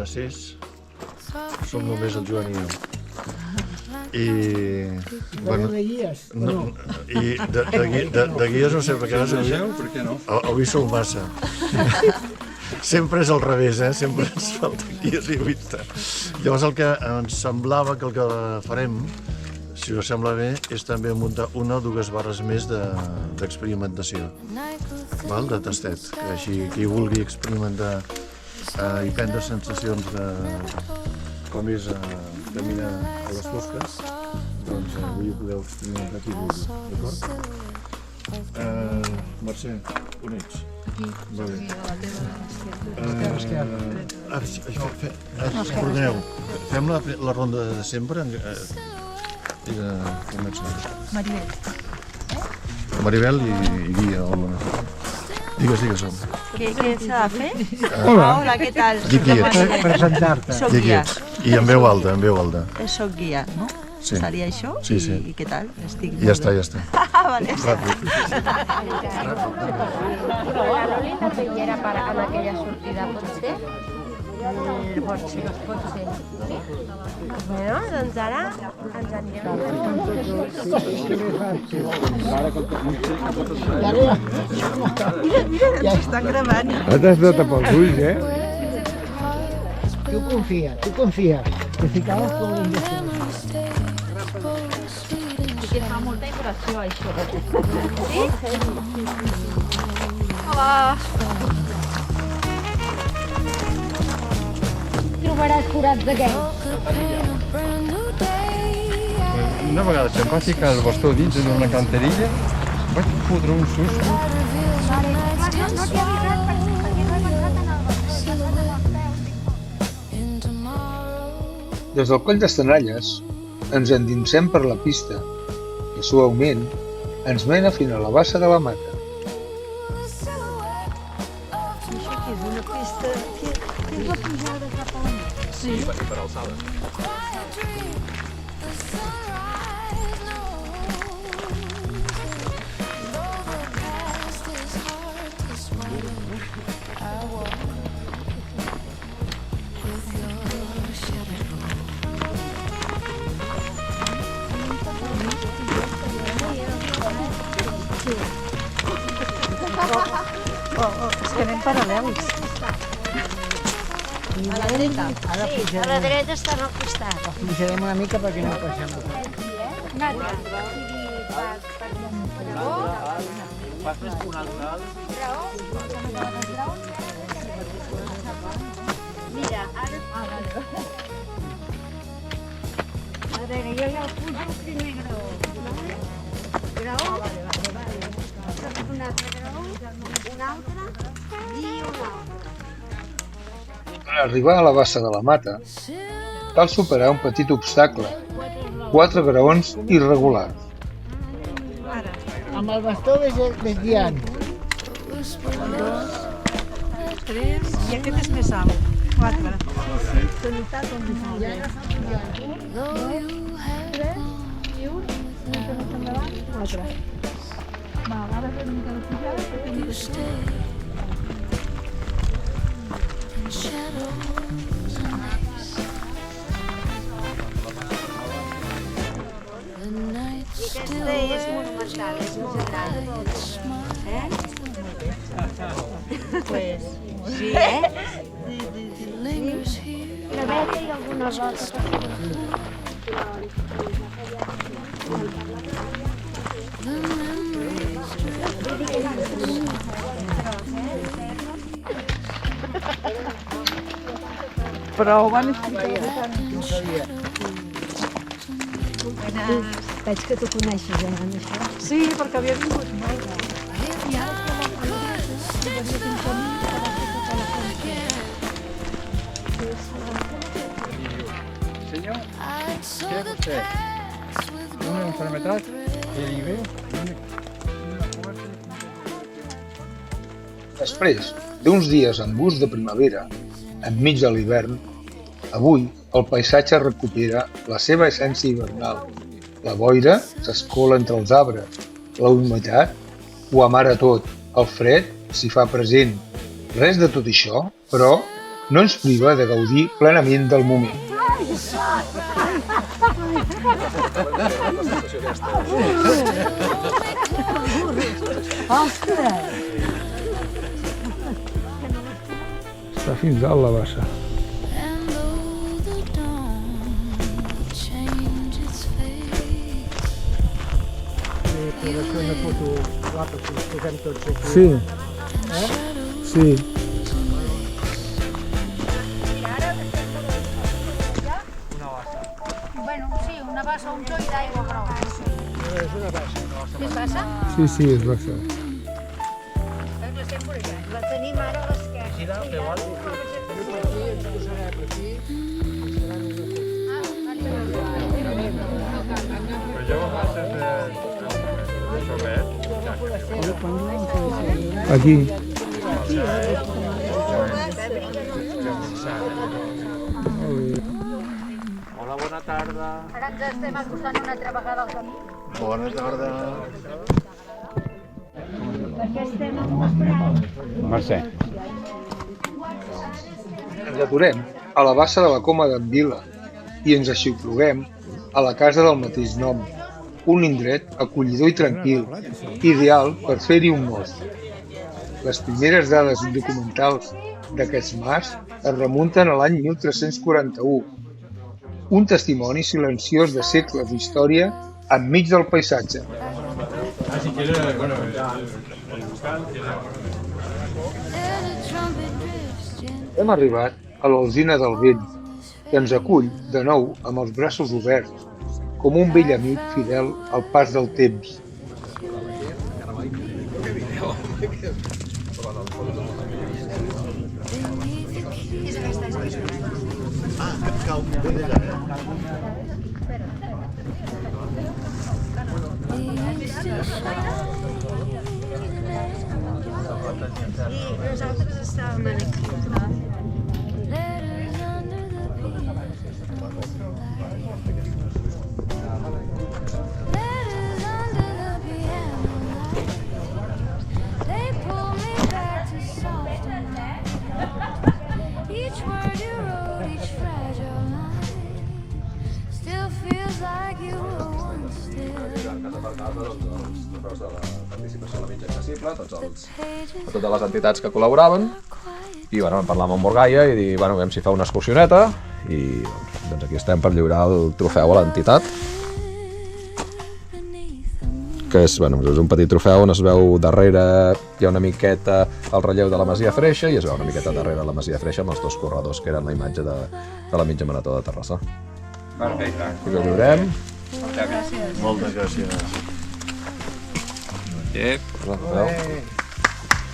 D'accés som només el Joan i jo. I... Bueno, de guies, no, i de guies no sé, perquè per què no? avui sou massa. Sempre és al revés, sempre ens falta guies i vista. Llavors el que ens semblava que el que farem, si us sembla bé, és també muntar una o dues barres més d'experimentació, de tastet, que així qui vulgui experimentar i prendre sensacions de com és caminar a les fosques, doncs avui ho podeu experimentar qui vulgui, d'acord? Mercè, on ets? Aquí, Va bé. Perdoneu, fem la ronda de sempre i de començar. Maribel i Guia, hola. Digues, home. Què s'ha de fer? Hola, què tal? Qui ets? presentar-te. Soc Qui guia. ets? I en veu alta, Soc guia, no? Sí. Seria això? Sí, sí. I què tal? Estic Ja està. Vale. Ràpid. La Lolita Pellera en aquella sortida, pot ser? Pot ser. Sí? Bueno, doncs ara ens anirem. Mira, ens estan gravant. Ara t'has de tapar els ulls, Tu confia. Te ficaves com un I que fa molta impressió, això. Trobaràs forats d'aquests. Una vegada se'm va ficar el bastó dins en una canterilla, vaig fotre un susto. No t'hi he avisat perquè no he pensat en el Des del coll d'Estanalles ens endinsem per la pista que suaument ens mena fins a la bassa de la Mata. Això que és una pista... Que és la pujada cap a on? Sí. I per alçada. És que anem paral·lels. A la dreta? Sí, a la dreta està al costat. Pujarem una mica perquè no passem. Un altre. Mira, ara... A veure, jo ja pujo el primer graó. Graó? Un altre graó, un altre i un altre. Per arribar a la bassa de la Mata, cal superar un petit obstacle, 4 graons irregulars. Amb el bastó ves guiant. 3, i aquest és més alt. 4. I aquesta és monumental, és molt gran. Pues, Sí, Però veig que hi ha alguna roca. però ho van explicar. Veig que tu coneixes, això. Sí, perquè havia vingut mai. Senyor, què és vostè? Una enfermedad que li ve Després d'uns dies en bus de primavera, enmig de l'hivern, avui el paisatge recupera la seva essència hivernal. La boira s'escola entre els arbres, la humitat ho amara tot, el fred s'hi fa present. Res de tot això, però, no ens priva de gaudir plenament del moment. Ostres! Està fins dalt la bassa. Podeu fer una foto guapa si ens posem tots aquí. Sí. Sí. Bueno, sí, una bassa o un toll d'aigua prou. És una bassa. És bassa? Sí, sí, és bassa. La tenim ara a l'esquerra. Aquí ens posarem aquí. Aquí. Hola, bona tarda. Ara ens estem acostant una altra vegada al camí. Bona tarda. Mercè. Ens aturem a la bassa de la Coma d'en Vila i ens aixopluguem a la casa del mateix nom, un indret acollidor i tranquil, ideal per fer-hi un most. Les primeres dades documentals d'aquest mas es remunten a l'any 1341, un testimoni silenciós de segles d'història enmig del paisatge. Hem arribat a l'Alzina del Vent, que ens acull de nou amb els braços oberts, com un vell amic fidel al pas del temps. I nosaltres estàvem aquí. A totes les entitats que col·laboraven i vam parlar amb en Morgaia i dir, aviam si fa una excursioneta i doncs aquí estem per lliurar el trofeu a l'entitat, que és un petit trofeu on es veu darrere, hi ha una miqueta el relleu de la Masia Freixa i es veu una miqueta darrere la Masia Freixa amb els dos corredors que eren la imatge de la mitja marató de Terrassa. Perfecte. I ho lliurem. Moltes gràcies.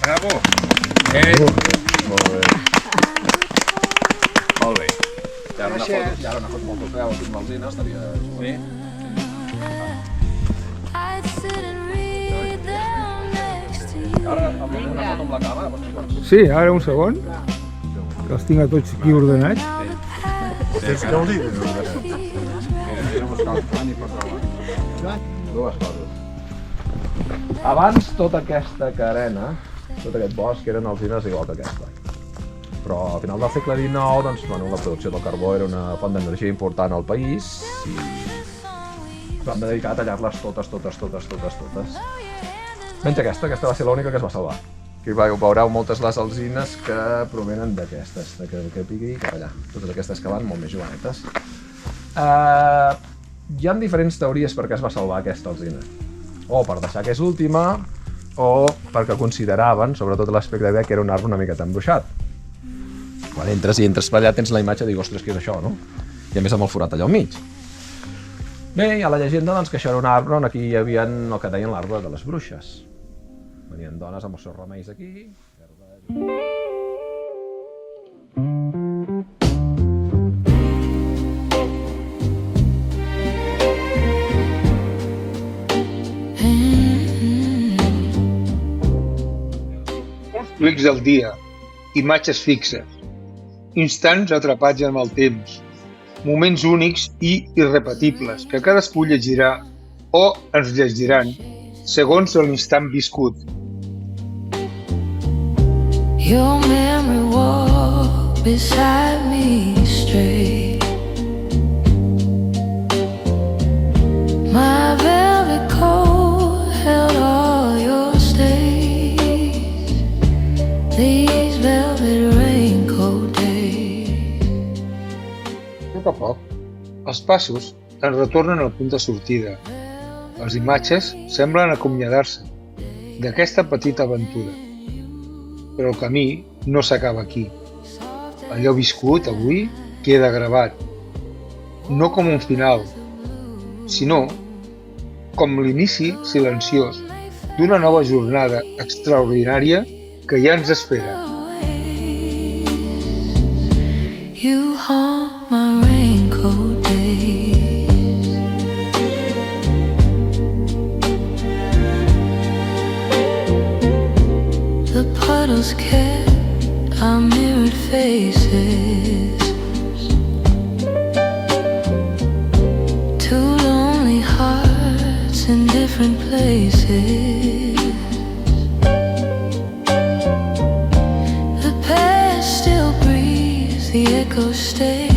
Bravo. Molt bé. Molt bé. Ja ara una foto molt trofeu aquí amb l'Alzina estaria... Sí. Ara em fem una foto amb la càmera. Sí, ara un segon. Que els tinc a tots aquí ordenats. Tens que olir. Dues coses. Abans tota aquesta carena, tot aquest bosc eren alzines igual que aquesta. Però al final del segle XIX, doncs, la producció del carbó era una font d'energia important al país i vam dedicar a tallar-les totes. Menys aquesta va ser l'única que es va salvar. Aquí veureu moltes les alzines que provenen d'aquestes, que pigui cap allà. Totes aquestes que van molt més jovenetes. Hi ha diferents teories per què es va salvar aquesta alzina. O per deixar que és última, o perquè consideraven, sobretot l'aspecte que era un arbre una miqueta embruixat. Quan entres per allà tens la imatge i dius, ostres, què és això, no? I a més amb el forat allà al mig. Bé, hi ha la llegenda doncs, que això era un arbre on aquí hi havia el que deien l'arbre de les bruixes. Venien dones amb els seus remeis aquí. Clics del dia, imatges fixes, instants atrapats en el temps, moments únics i irrepetibles que cadascú llegirà o ens llegiran segons l'instant viscut. Your memory walks beside me straight. My velvet coat held all your stays, these velvet raincoat days. A poc a poc, els passos ens retornen al punt de sortida. Les imatges semblen acomiadar-se d'aquesta petita aventura. Però el camí no s'acaba aquí. Allò viscut avui queda gravat, no com un final, sinó com l'inici silenciós d'una nova jornada extraordinària que ja ens espera. You haunt my raincoat days. The puddles kept our mirrored faces. Two lonely hearts in different places. The past still breathes, the echoes stay.